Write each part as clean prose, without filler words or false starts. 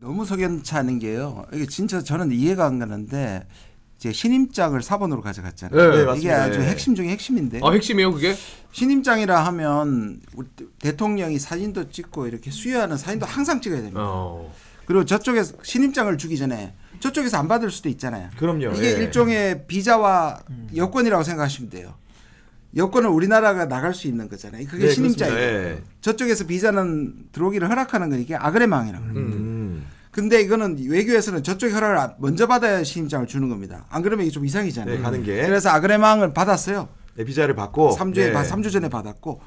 너무 석연치 않은 게요. 이게 진짜 저는 이해가 안 가는데 이제 신임장을 사본으로 가져갔잖아요. 네, 이게 아주 핵심 중에 핵심인데. 아 핵심이에요 그게? 신임장이라 하면 우리 대통령이 사진도 찍고 이렇게 수여하는 사진도 항상 찍어야 됩니다. 그리고 저쪽에서 신임장을 주기 전에 저쪽에서 안 받을 수도 있잖아요. 그럼요. 이게 일종의 비자와 여권이라고 생각하시면 돼요. 여권은 우리나라가 나갈 수 있는 거잖아요. 그게 네, 신임장이에요. 네. 저쪽에서 비자는 들어오기를 허락하는 거 이게 아그레망이라고 합니다. 근데 이거는 외교에서는 저쪽 허락을 먼저 받아야 신임장을 주는 겁니다. 안 그러면 이게 좀 이상이잖아요. 네, 가는 게. 그래서 아그레망을 받았어요. 네, 비자를 받고 3주 전에 받았고.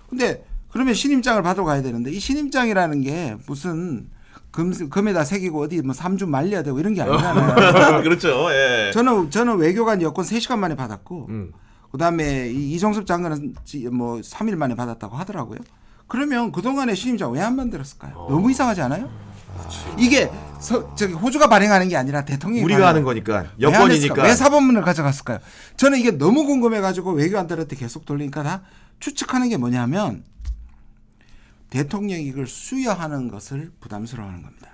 근데 그러면 신임장을 받으러 가야 되는데 이 신임장이라는 게 무슨 금에다 새기고 어디 뭐 3주 말려야 되고 이런 게 아니잖아요. 그렇죠. 예. 저는 외교관 여권 3시간 만에 받았고 그다음에 이종섭 장관은 뭐 3일 만에 받았다고 하더라고요. 그러면 그동안에 신임장 왜 안 만들었을까요? 너무 이상하지 않아요? 이게 저기 호주가 발행하는 게 아니라 대통령이 우리가 하는 거니까 여권이니까 왜 사본문을 가져갔을까요? 저는 이게 너무 궁금해가지고 외교관들한테 계속 돌리니까 다 추측하는 게 뭐냐면 대통령이 이걸 수여하는 것을 부담스러워하는 겁니다.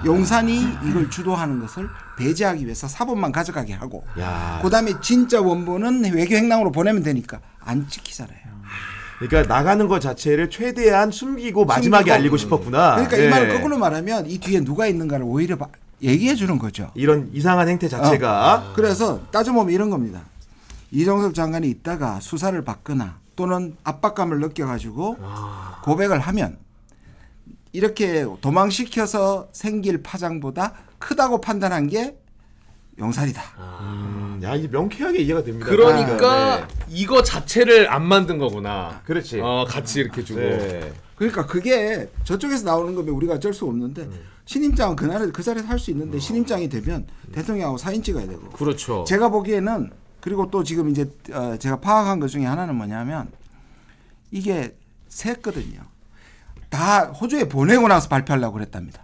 용산이 이걸 주도하는 것을 배제하기 위해서 사본만 가져가게 하고 그다음에 진짜 원본은 외교 행랑으로 보내면 되니까 안 찍히잖아요. 그러니까 나가는 것 자체를 최대한 숨기고 마지막에 알리고 싶었구나. 그러니까 이 말을 거꾸로 말하면 이 뒤에 누가 있는가를 오히려 얘기해 주는 거죠. 이런 이상한 행태 자체가. 그래서 따져보면 이런 겁니다. 이종섭 장관이 있다가 수사를 받거나 또는 압박감을 느껴가지고 고백을 하면 이렇게 도망시켜서 생길 파장보다 크다고 판단한 게 용산이다. 야, 이게 명쾌하게 이해가 됩니다. 그러니까 이거 자체를 안 만든 거구나. 그렇지. 같이 이렇게 주고. 네. 그러니까 그게 저쪽에서 나오는 거면 우리가 어쩔 수 없는데 신임장은 그날에 그 자리에서 할 수 있는데 신임장이 되면 대통령하고 사진 찍어야 되고. 그렇죠. 제가 보기에는 그리고 또 지금 이제 제가 파악한 것 중에 하나는 뭐냐면 이게 샜거든요. 다 호주에 보내고 나서 발표하려고 그랬답니다.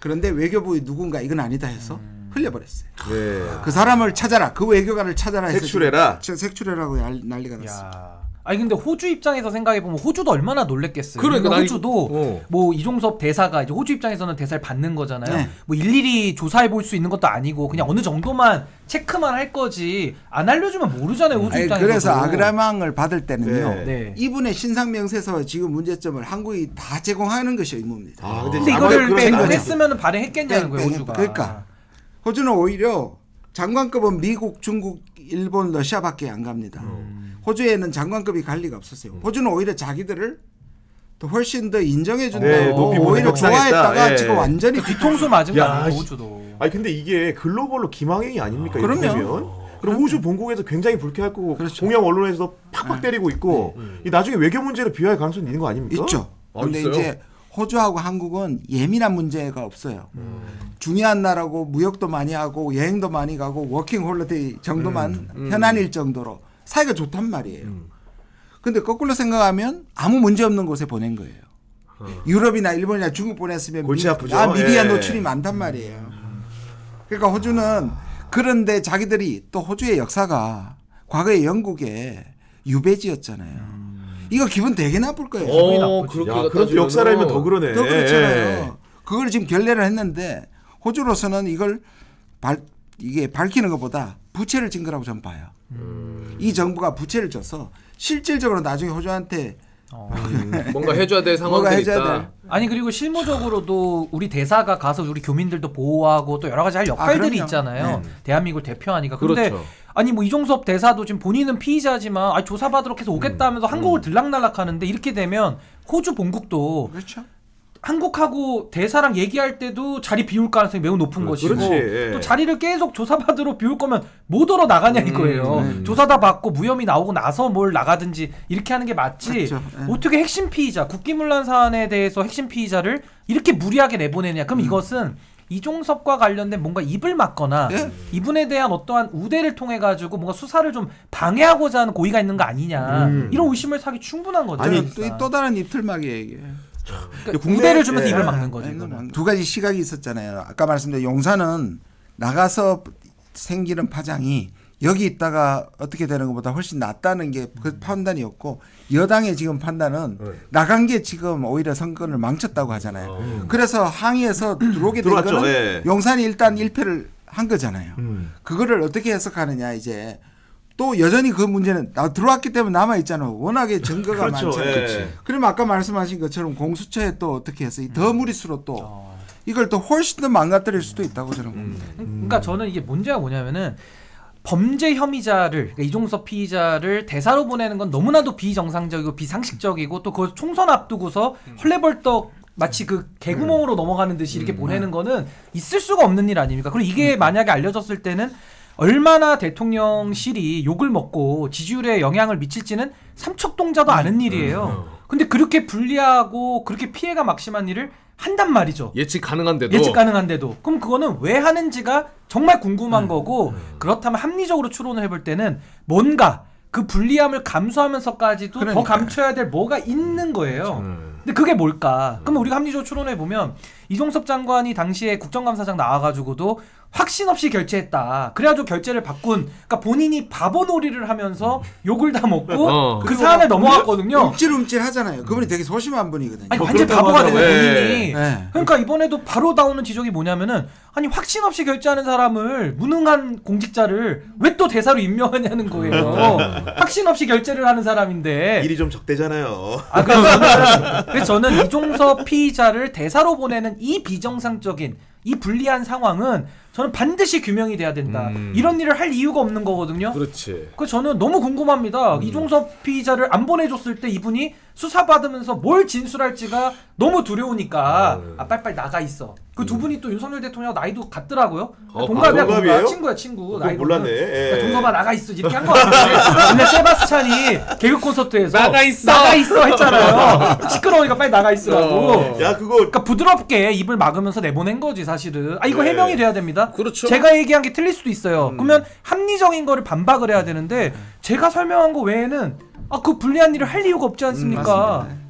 그런데 외교부의 누군가 이건 아니다 해서 흘려버렸어요. 네. 그 사람을 찾아라. 그 외교관을 찾아라 해서 색출해라. 색출해라고 난리가 났어요. 아니 근데 호주 입장에서 생각해 보면 호주도 얼마나 놀랬겠어요. 그러니까 호주도 뭐 이종섭 대사가 이제 호주 입장에서는 대사를 받는 거잖아요. 네. 뭐 일일이 조사해 볼 수 있는 것도 아니고 그냥 어느 정도만 체크만 할 거지 안 알려주면 모르잖아요. 호주 입장에서. 그래서 아그레망을 받을 때는요. 네. 이분의 신상 명세서 지금 문제점을 한국이 다 제공하는 것이 의무입니다. 근데 이거를 발행했으면 발행했겠냐는 거예요. 호주가. 그러니까 호주는 오히려 장관급은 미국, 중국, 일본, 러시아밖에 안 갑니다. 호주에는 장관급이 갈 리가 없었어요. 호주는 오히려 자기들을 또 훨씬 더 인정해준다고 높이 오히려 좋아했다가 지금 완전히 뒤통수 맞은 거 아니에요, 호주도. 아니 근데 이게 글로벌로 기망행위 아닙니까? 그럼요. 그럼 호주 본국에서 굉장히 불쾌할 거고 동양 언론에서 팍팍 때리고 있고 이 나중에 외교 문제로 비화할 가능성이 있는 거 아닙니까? 있죠. 그런데 이제 호주하고 한국은 예민한 문제가 없어요. 중요한 나라고 무역도 많이 하고 여행도 많이 가고 워킹 홀리데이 정도만 현안일 정도로 사이가 좋단 말이에요. 근데 거꾸로 생각하면 아무 문제 없는 곳에 보낸 거예요. 유럽이나 일본이나 중국 보냈으면 골치 아프죠. 미디어 노출이 많단 말이에요. 그러니까 호주는 그런데 자기들이 또 호주의 역사가 과거에 영국의 유배지였잖아요. 이거 기분 되게 나쁠 거예요. 그렇게 역사를 알면 더 그러네. 더 그렇잖아요. 그걸 지금 결례를 했는데 호주로서는 이걸 이게 밝히는 것보다 부채를 진 거라고 전 봐요. 이 정부가 부채를 져서 실질적으로 나중에 호주한테 뭔가 해줘야 될 상황들이 있다. 아니 그리고 실무적으로도 우리 대사가 가서 우리 교민들도 보호하고 또 여러 가지 할 역할들이 있잖아요. 대한민국을 대표하니까. 그런데 그렇죠. 아니 뭐 이종섭 대사도 지금 본인은 피의자지만 조사받으러 계속 오겠다 하면서 한국을 들락날락하는데 이렇게 되면 호주 본국도 그렇죠. 한국하고 대사랑 얘기할 때도 자리 비울 가능성이 매우 높은 것이고 또 자리를 계속 조사받으러 비울 거면 못 오러 나가냐 이거예요. 조사 다 받고 무혐의 나오고 나서 뭘 나가든지 이렇게 하는 게 맞지. 그렇죠. 어떻게 핵심 피의자 국기문란 사안에 대해서 핵심 피의자를 이렇게 무리하게 내보내냐. 그럼 이것은 이종섭과 관련된 뭔가 입을 막거나 이분에 대한 어떠한 우대를 통해 가지고 뭔가 수사를 좀 방해하고자 하는 고의가 있는 거 아니냐. 이런 의심을 사기 충분한 거죠. 아니 또 다른 입틀막이에요 이게. 그러니까 우대를 주면서 입을 막는 거죠. 두 가지 시각이 있었잖아요. 아까 말씀드린 용산은 나가서 생기는 파장이 여기 있다가 어떻게 되는 것보다 훨씬 낫다는 게 그 판단이었고 여당의 지금 판단은 나간 게 지금 오히려 선거를 망쳤다고 하잖아요. 그래서 항의해서 들어오게 된 들어왔죠. 거는 예. 용산이 일단 1패를 한 거잖아요. 그거를 어떻게 해석하느냐 이제 또 여전히 그 문제는 들어왔기 때문에 남아 있잖아요. 워낙에 증거가 그렇죠. 많잖아요. 예. 그러면 아까 말씀하신 것처럼 공수처에 또 어떻게 해서 더 무리수로 또 이걸 또 훨씬 더 망가뜨릴 수도 있다고 저는 봅니다. 그러니까 저는 이게 문제가 뭐냐면은 범죄 혐의자를 그러니까 이종섭 피의자를 대사로 보내는 건 너무나도 비정상적이고 비상식적이고 또 그 총선 앞두고서 헐레벌떡 마치 그 개구멍으로 넘어가는 듯이 이렇게 보내는 거는 있을 수가 없는 일 아닙니까? 그리고 이게 만약에 알려졌을 때는 얼마나 대통령실이 욕을 먹고 지지율에 영향을 미칠지는 삼척동자도 아는 일이에요. 근데 그렇게 불리하고 그렇게 피해가 막심한 일을 한단 말이죠. 예측 가능한데도. 예측 가능한데도. 그럼 그거는 왜 하는지가 정말 궁금한 거고 그렇다면 합리적으로 추론을 해볼 때는 뭔가 그 불리함을 감수하면서까지도 더 감춰야 될 뭐가 있는 거예요. 근데 그게 뭘까? 그럼 우리가 합리적으로 추론해 보면 이종섭 장관이 당시에 국정감사장 나와가지고도 확신 없이 결재했다. 그래가지고 결재를 바꾼. 그러니까 본인이 바보놀이를 하면서 욕을 다 먹고 그 사안을 넘어갔거든요. 움찔움찔 하잖아요. 그분이 되게 소심한 분이거든요. 아니 완전 바보가 되는 본인이. 네. 그러니까 이번에도 바로 나오는 지적이 뭐냐면은 아니 확신 없이 결재하는 사람을 무능한 공직자를 왜 또 대사로 임명하냐는 거예요. 확신 없이 결재를 하는 사람인데. 일이 좀 적대잖아요. 그래서 저는 이종섭 피의자를 대사로 보내는 이 비정상적인 이 불리한 상황은 저는 반드시 규명이 돼야 된다. 이런 일을 할 이유가 없는 거거든요. 그렇지. 그 저는 너무 궁금합니다. 이종섭 피의자를 안 보내줬을 때 이분이 수사받으면서 뭘 진술할지가 너무 두려우니까 빨리빨리 나가 있어. 그 두 분이 또 윤석열 대통령 나이도 같더라고요. 동갑이야, 동갑이에요? 친구야, 친구. 나이 몰랐네. 예. 종섭아 나가 있어 이렇게 한 거 같은데. 근데 세바스찬이 개그 콘서트에서 나가 있어 했잖아요. 시끄러우니까 빨리 나가 있으라고. 야 그거 그러니까 부드럽게 입을 막으면서 내보낸 거지 사실은. 이거 해명이 돼야 됩니다. 그렇죠. 제가 얘기한 게 틀릴 수도 있어요. 그러면 합리적인 거를 반박을 해야 되는데 제가 설명한 거 외에는 그 불리한 일을 할 이유가 없지 않습니까? 맞습니다.